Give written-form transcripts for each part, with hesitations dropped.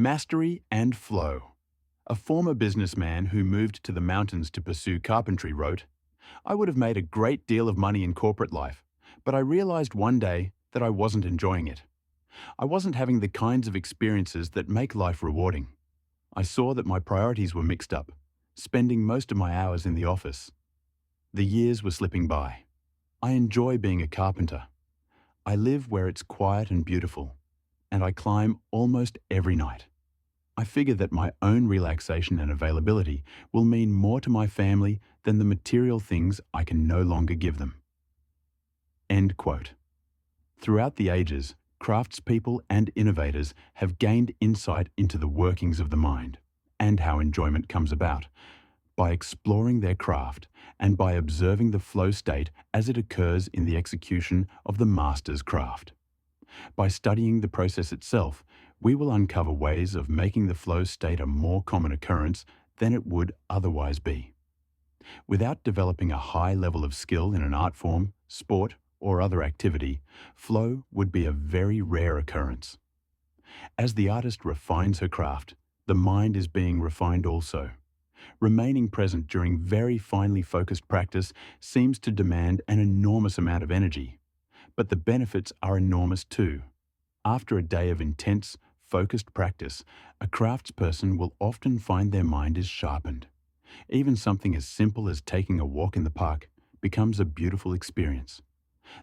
Mastery and flow. A former businessman who moved to the mountains to pursue carpentry wrote, "I would have made a great deal of money in corporate life, but I realized one day that I wasn't enjoying it. I wasn't having the kinds of experiences that make life rewarding. I saw that my priorities were mixed up, spending most of my hours in the office. The years were slipping by. I enjoy being a carpenter. I live where it's quiet and beautiful, and I climb almost every night. I figure that my own relaxation and availability will mean more to my family than the material things I can no longer give them." End quote. Throughout the ages, craftspeople and innovators have gained insight into the workings of the mind and how enjoyment comes about by exploring their craft and by observing the flow state as it occurs in the execution of the master's craft. By studying the process itself, we will uncover ways of making the flow state a more common occurrence than it would otherwise be. Without developing a high level of skill in an art form, sport, or other activity, flow would be a very rare occurrence. As the artist refines her craft, the mind is being refined also. Remaining present during very finely focused practice seems to demand an enormous amount of energy, but the benefits are enormous too. After a day of intense, focused practice, a craftsperson will often find their mind is sharpened. Even something as simple as taking a walk in the park becomes a beautiful experience.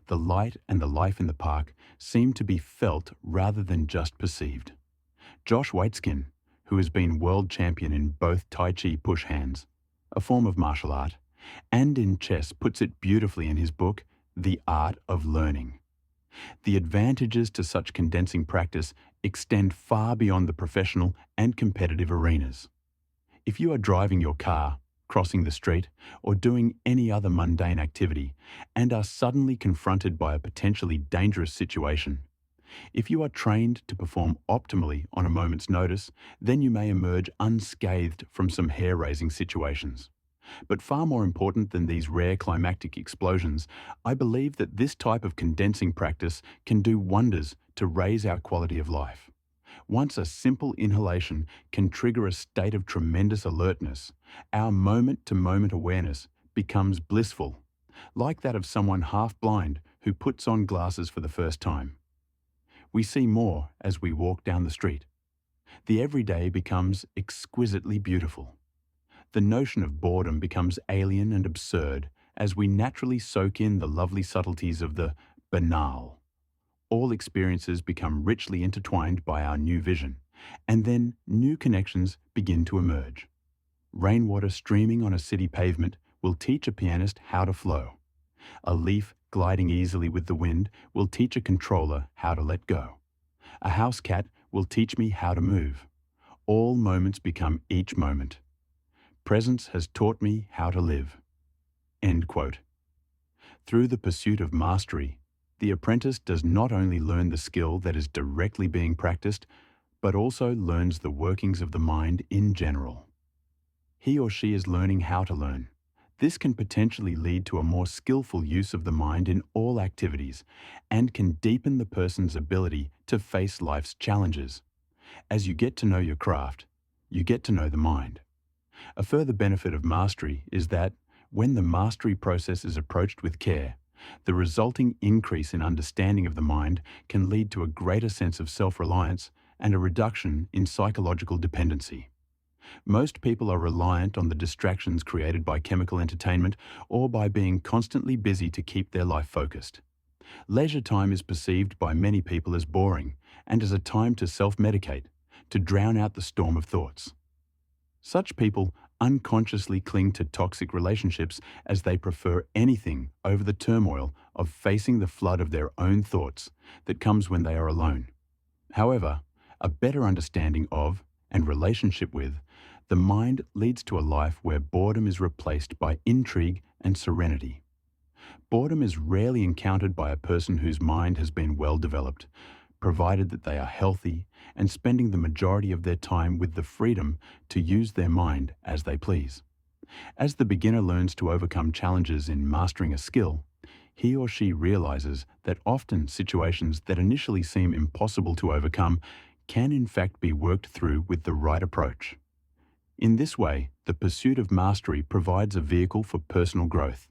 The light and the life in the park seem to be felt rather than just perceived. Josh Waitzkin, who has been world champion in both Tai Chi push hands, a form of martial art, and in chess, puts it beautifully in his book, The Art of Learning. The advantages to such condensing practice extend far beyond the professional and competitive arenas. If you are driving your car, crossing the street, or doing any other mundane activity, and are suddenly confronted by a potentially dangerous situation, if you are trained to perform optimally on a moment's notice, then you may emerge unscathed from some hair-raising situations. But far more important than these rare climactic explosions, I believe that this type of condensing practice can do wonders to raise our quality of life. Once a simple inhalation can trigger a state of tremendous alertness, our moment-to-moment awareness becomes blissful, like that of someone half-blind who puts on glasses for the first time. We see more as we walk down the street. The everyday becomes exquisitely beautiful. The notion of boredom becomes alien and absurd as we naturally soak in the lovely subtleties of the banal. All experiences become richly intertwined by our new vision, and then new connections begin to emerge. Rainwater streaming on a city pavement will teach a pianist how to flow. A leaf gliding easily with the wind will teach a controller how to let go. A house cat will teach me how to move. All moments become each moment. Presence has taught me how to live." End quote. Through the pursuit of mastery, the apprentice does not only learn the skill that is directly being practiced, but also learns the workings of the mind in general. He or she is learning how to learn. This can potentially lead to a more skillful use of the mind in all activities and can deepen the person's ability to face life's challenges. As you get to know your craft, you get to know the mind. A further benefit of mastery is that, when the mastery process is approached with care, the resulting increase in understanding of the mind can lead to a greater sense of self-reliance and a reduction in psychological dependency. Most people are reliant on the distractions created by chemical entertainment or by being constantly busy to keep their life focused. Leisure time is perceived by many people as boring and as a time to self-medicate, to drown out the storm of thoughts. Such people unconsciously cling to toxic relationships as they prefer anything over the turmoil of facing the flood of their own thoughts that comes when they are alone. However, a better understanding of and relationship with the mind leads to a life where boredom is replaced by intrigue and serenity. Boredom is rarely encountered by a person whose mind has been well developed, provided that they are healthy and spending the majority of their time with the freedom to use their mind as they please. As the beginner learns to overcome challenges in mastering a skill, he or she realizes that often situations that initially seem impossible to overcome can in fact be worked through with the right approach. In this way, the pursuit of mastery provides a vehicle for personal growth,